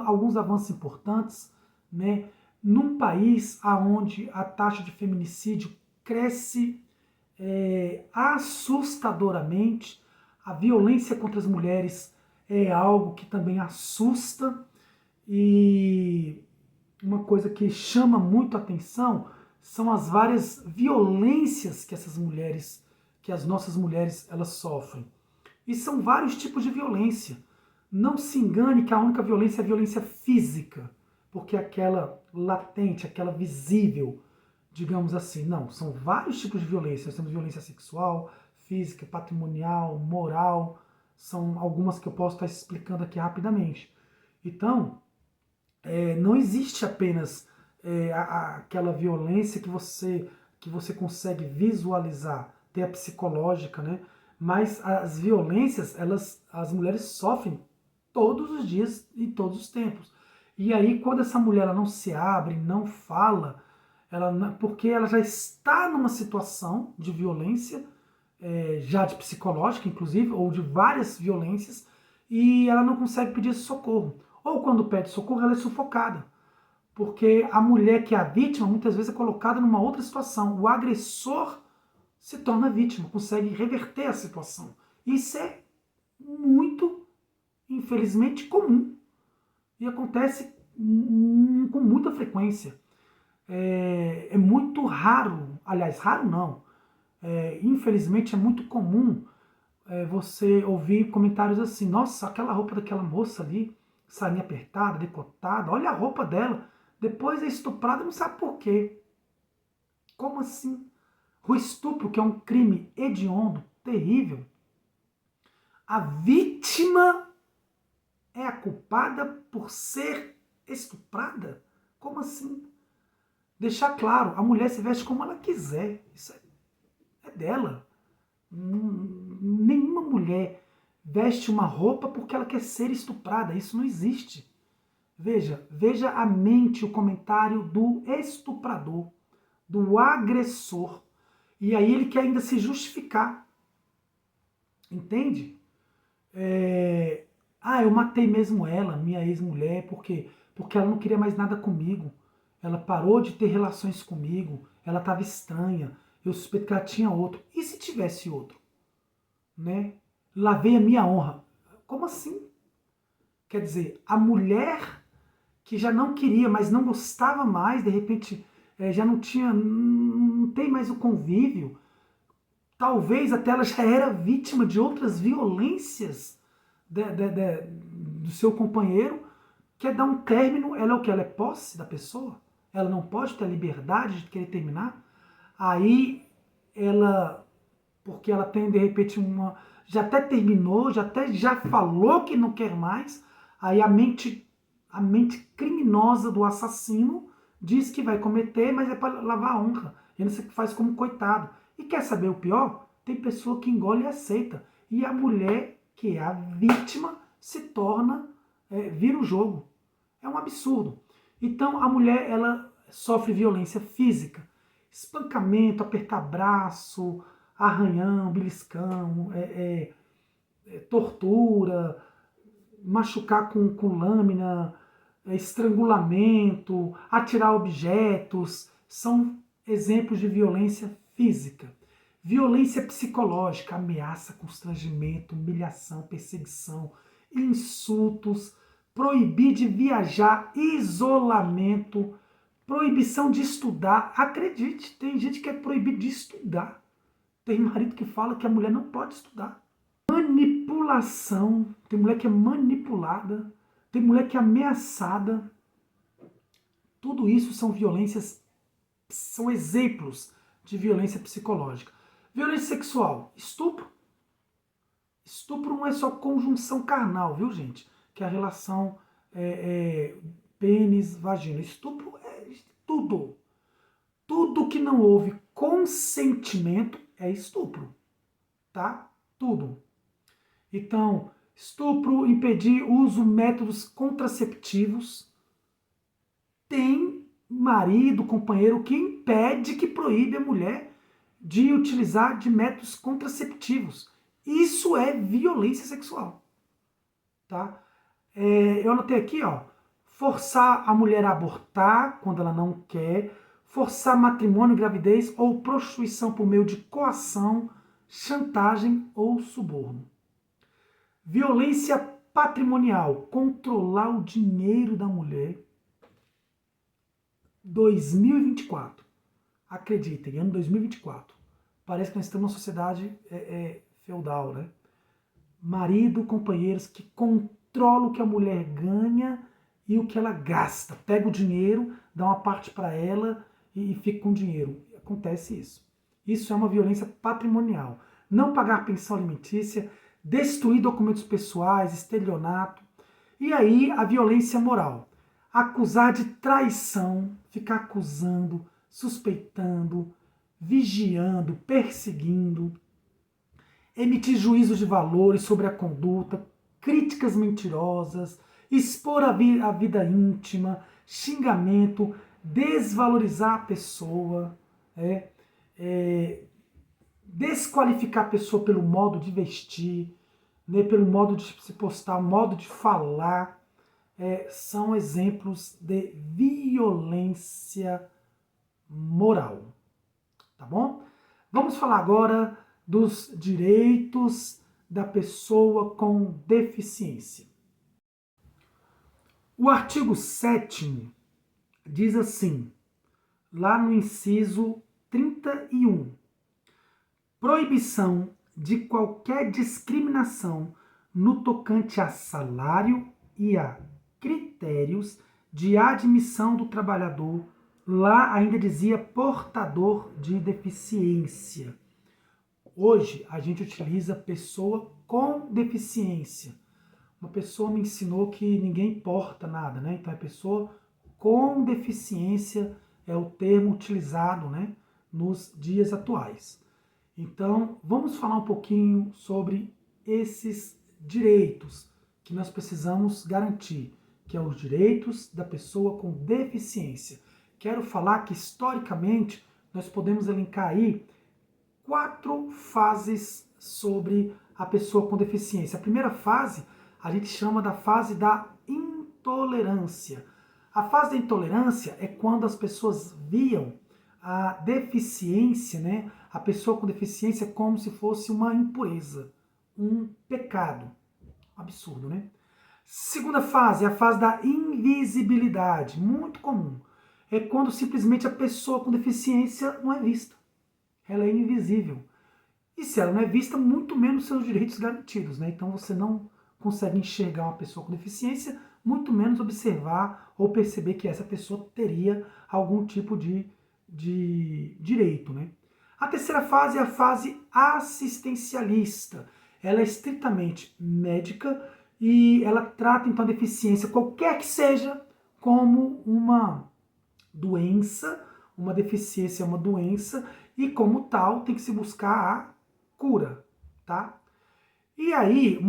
alguns avanços importantes, né? Num país onde a taxa de feminicídio cresce assustadoramente, a violência contra as mulheres é algo que também assusta, e uma coisa que chama muito a atenção são as várias violências que essas mulheres, que as nossas mulheres, elas sofrem. E são vários tipos de violência. Não se engane que a única violência é a violência física, porque é aquela latente, aquela visível, digamos assim. Não, são vários tipos de violência. Nós temos violência sexual, física, patrimonial, moral. São algumas que eu posso estar explicando aqui rapidamente. Então, não existe apenas aquela violência que você consegue visualizar, tem a psicológica, né? Mas as violências, as mulheres sofrem todos os dias e todos os tempos. E aí, quando essa mulher ela não se abre, não fala, porque ela já está numa situação de violência, já de psicológica, inclusive, ou de várias violências, e ela não consegue pedir socorro. Ou quando pede socorro, ela é sufocada. Porque a mulher que é a vítima, muitas vezes é colocada numa outra situação. O agressor se torna vítima, consegue reverter a situação. Isso é muito, infelizmente, comum. E acontece com muita frequência. É muito raro, aliás, raro não. Infelizmente é muito comum você ouvir comentários assim: nossa, aquela roupa daquela moça ali, sainha apertada, decotada, olha a roupa dela. Depois é estuprada, não sabe por quê. Como assim? O estupro, que é um crime hediondo, terrível, a vítima é a culpada por ser estuprada? Como assim? Deixar claro, a mulher se veste como ela quiser. Isso é dela. Nenhuma mulher veste uma roupa porque ela quer ser estuprada. Isso não existe. Veja a mente, o comentário do estuprador, do agressor. E aí ele quer ainda se justificar. Entende? Eu matei mesmo ela, minha ex-mulher, porque ela não queria mais nada comigo. Ela parou de ter relações comigo, ela estava estranha, eu suspeito que ela tinha outro. E se tivesse outro? Né? Lavei a minha honra. Como assim? Quer dizer, a mulher que já não queria, mas não gostava mais, de repente já não tinha, não tem mais o convívio, talvez até ela já era vítima de outras violências do seu companheiro, quer dar um término, ela é o que? Ela é posse da pessoa? Ela não pode ter a liberdade de querer terminar? Aí ela, porque ela tem de repente já até terminou, já falou que não quer mais, aí a mente criminosa do assassino diz que vai cometer, mas é para lavar a honra. E você faz como coitado. E quer saber o pior? Tem pessoa que engole e aceita. E a mulher, que é a vítima, se torna, vira o jogo. É um absurdo. Então a mulher, ela sofre violência física, espancamento, apertar braço, arranhão, beliscão, tortura, machucar com lâmina, estrangulamento, atirar objetos, são exemplos de violência física. Violência psicológica, ameaça, constrangimento, humilhação, perseguição, insultos, proibir de viajar, isolamento, proibição de estudar. Acredite, tem gente que é proibido de estudar. Tem marido que fala que a mulher não pode estudar. Manipulação, tem mulher que é manipulada, tem mulher que é ameaçada. Tudo isso são violências, são exemplos de violência psicológica. Violência sexual, estupro. Estupro não é só conjunção carnal, viu, gente? Que é a relação pênis, vagina. Estupro é tudo. Tudo que não houve consentimento é estupro, tá? Tudo. Então, estupro, impedir uso de métodos contraceptivos. Tem marido, companheiro que impede, que proíbe a mulher de utilizar de métodos contraceptivos. Isso é violência sexual, tá? Eu anotei aqui, ó, forçar a mulher a abortar quando ela não quer, forçar matrimônio, gravidez ou prostituição por meio de coação, chantagem ou suborno. Violência patrimonial, controlar o dinheiro da mulher. 2024. Acreditem, ano 2024. Parece que nós estamos numa sociedade feudal, né? Marido, companheiros que controlam o que a mulher ganha e o que ela gasta. Pega o dinheiro, dá uma parte para ela e fica com o dinheiro. Acontece isso. Isso é uma violência patrimonial. Não pagar pensão alimentícia, destruir documentos pessoais, estelionato. E aí a violência moral. Acusar de traição, ficar acusando, suspeitando, vigiando, perseguindo, emitir juízos de valores sobre a conduta, críticas mentirosas, expor a vida íntima, xingamento, desvalorizar a pessoa, desqualificar a pessoa pelo modo de vestir, né, pelo modo de se postar, modo de falar, são exemplos de violência moral. Tá bom? Vamos falar agora dos direitos da pessoa com deficiência. O artigo 7º diz assim, lá no inciso 31, proibição de qualquer discriminação no tocante a salário e a critérios de admissão do trabalhador, lá ainda dizia portador de deficiência. Hoje a gente utiliza pessoa com deficiência. Uma pessoa me ensinou que ninguém porta nada, né? Então é pessoa com deficiência é o termo utilizado, né, nos dias atuais. Então vamos falar um pouquinho sobre esses direitos que nós precisamos garantir, que é os direitos da pessoa com deficiência. Quero falar que historicamente nós podemos elencar aí 4 fases sobre a pessoa com deficiência. A primeira fase a gente chama da fase da intolerância. A fase da intolerância é quando as pessoas viam a deficiência, né, a pessoa com deficiência como se fosse uma impureza, um pecado. Absurdo, né? Segunda fase é a fase da invisibilidade, muito comum. É quando simplesmente a pessoa com deficiência não é vista. Ela é invisível. E se ela não é vista, muito menos seus direitos garantidos, né? Então você não consegue enxergar uma pessoa com deficiência, muito menos observar ou perceber que essa pessoa teria algum tipo de direito, né? A terceira fase é a fase assistencialista. Ela é estritamente médica e ela trata então a deficiência, qualquer que seja, como uma doença. Uma deficiência é uma doença e, como tal, tem que se buscar a cura, tá? E aí,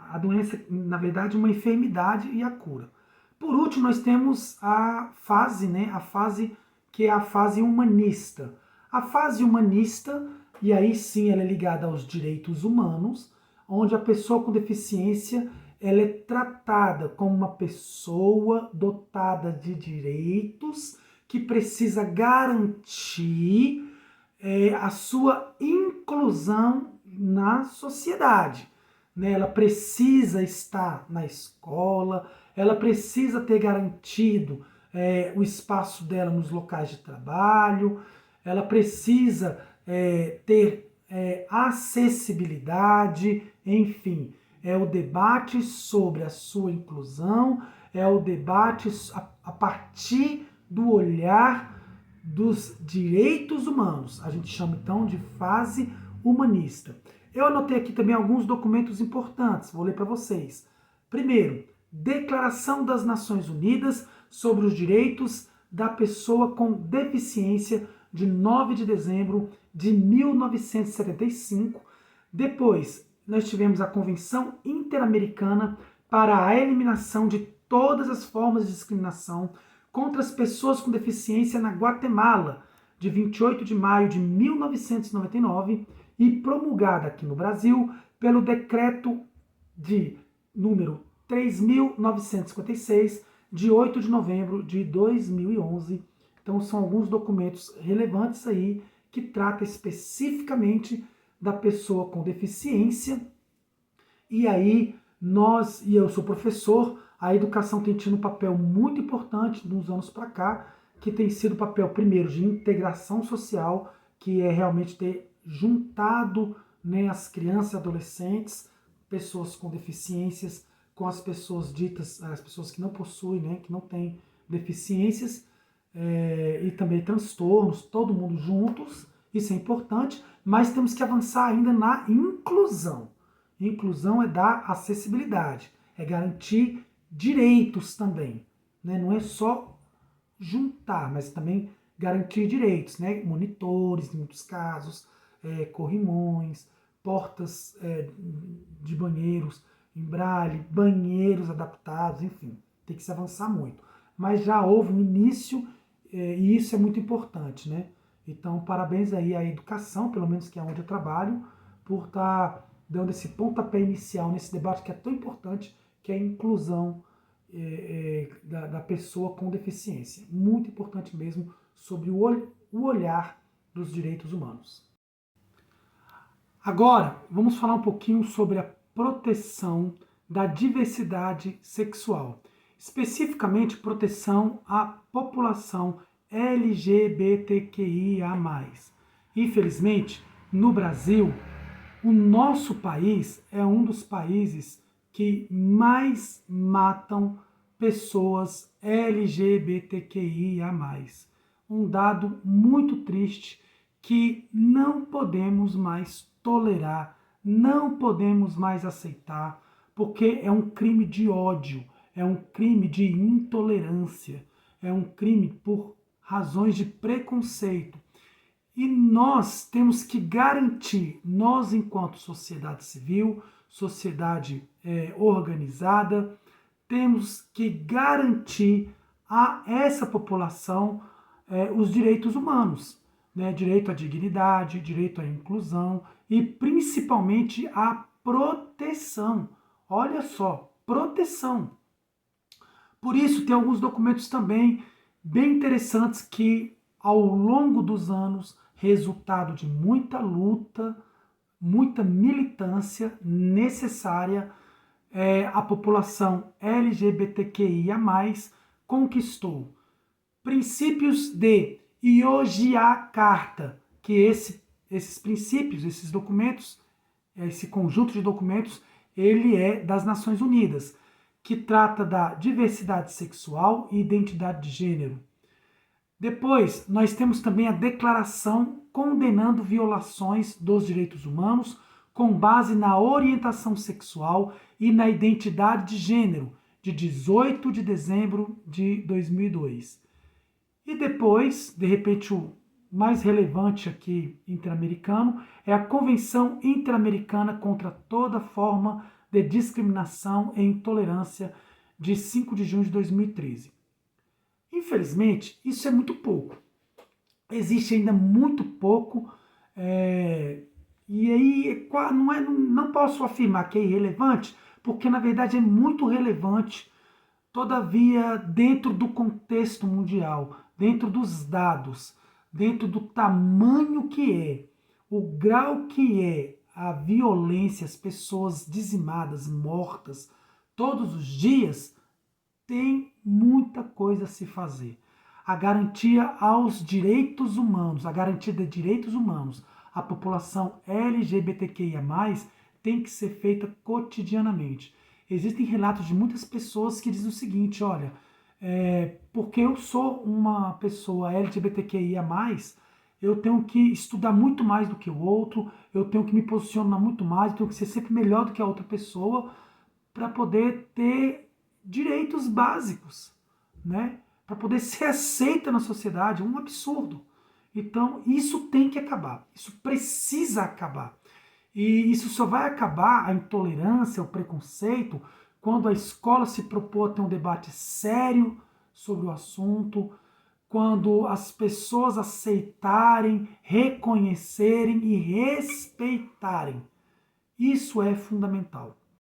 a doença, na verdade, uma enfermidade e a cura. Por último, nós temos a fase, né? A fase que é a fase humanista. A fase humanista, e aí sim ela é ligada aos direitos humanos, onde a pessoa com deficiência ela é tratada como uma pessoa dotada de direitos que precisa garantir a sua inclusão na sociedade. Né? Ela precisa estar na escola, ela precisa ter garantido o espaço dela nos locais de trabalho, ela precisa ter acessibilidade, enfim. É o debate sobre a sua inclusão, é o debate a partir do olhar dos direitos humanos. A gente chama então de fase humanista. Eu anotei aqui também alguns documentos importantes, vou ler para vocês. Primeiro, Declaração das Nações Unidas sobre os Direitos da Pessoa com Deficiência, de 9 de dezembro de 1975. Depois, nós tivemos a Convenção Interamericana para a Eliminação de todas as formas de discriminação contra as pessoas com deficiência na Guatemala, de 28 de maio de 1999, e promulgada aqui no Brasil pelo decreto de número 3.956, de 8 de novembro de 2011. Então são alguns documentos relevantes aí que tratam especificamente da pessoa com deficiência. E aí e eu sou professor, a educação tem tido um papel muito importante nos anos para cá, que tem sido o papel primeiro de integração social, que é realmente ter juntado, né, as crianças e adolescentes, pessoas com deficiências, com as pessoas ditas, as pessoas que não possuem, né, que não têm deficiências, e também transtornos, todo mundo juntos, isso é importante, mas temos que avançar ainda na inclusão. Inclusão é dar acessibilidade, é garantir direitos também, né? Não é só juntar, mas também garantir direitos, né? Monitores, em muitos casos, corrimões, portas de banheiros em braille, banheiros adaptados, enfim, tem que se avançar muito. Mas já houve um início e isso é muito importante, né? Então, parabéns aí à educação, pelo menos que é onde eu trabalho, por estar dando esse pontapé inicial nesse debate que é tão importante, que é a inclusão da pessoa com deficiência. Muito importante mesmo sobre o olhar dos direitos humanos. Agora, vamos falar um pouquinho sobre a proteção da diversidade sexual, especificamente proteção à população LGBTQIA+. Infelizmente, no Brasil, o nosso país é um dos países que mais matam pessoas LGBTQIA+. Um dado muito triste que não podemos mais tolerar, não podemos mais aceitar, porque é um crime de ódio, é um crime de intolerância, é um crime por razões de preconceito. E nós temos que garantir, nós enquanto sociedade civil, sociedade organizada, temos que garantir a essa população os direitos humanos, né? Direito à dignidade, direito à inclusão e principalmente à proteção. Olha só, proteção. Por isso, tem alguns documentos também bem interessantes que, ao longo dos anos, resultado de muita luta, muita militância necessária, a população LGBTQIA+, conquistou. Princípios de Yogyakarta, que esses princípios, esses documentos, esse conjunto de documentos, ele é das Nações Unidas, que trata da diversidade sexual e identidade de gênero. Depois, nós temos também a Declaração condenando violações dos direitos humanos com base na orientação sexual e na identidade de gênero, de 18 de dezembro de 2002. E depois, de repente, o mais relevante aqui interamericano é a Convenção Interamericana contra toda forma de discriminação e intolerância, de 5 de junho de 2013. Infelizmente, isso é muito pouco. Existe ainda muito pouco, e aí não posso afirmar que é irrelevante, porque na verdade é muito relevante, todavia, dentro do contexto mundial, dentro dos dados, dentro do tamanho que é, o grau que é a violência, as pessoas dizimadas, mortas, todos os dias, tem muita coisa a se fazer. A garantia aos direitos humanos, a garantia de direitos humanos à população LGBTQIA+, tem que ser feita cotidianamente. Existem relatos de muitas pessoas que dizem o seguinte, olha, porque eu sou uma pessoa LGBTQIA+, eu tenho que estudar muito mais do que o outro, eu tenho que me posicionar muito mais, eu tenho que ser sempre melhor do que a outra pessoa para poder ter direitos básicos, né? Para poder ser aceita na sociedade, um absurdo. Então, isso tem que acabar, isso precisa acabar. E isso só vai acabar, a intolerância, o preconceito, quando a escola se propor a ter um debate sério sobre o assunto, quando as pessoas aceitarem, reconhecerem e respeitarem. Isso é fundamental.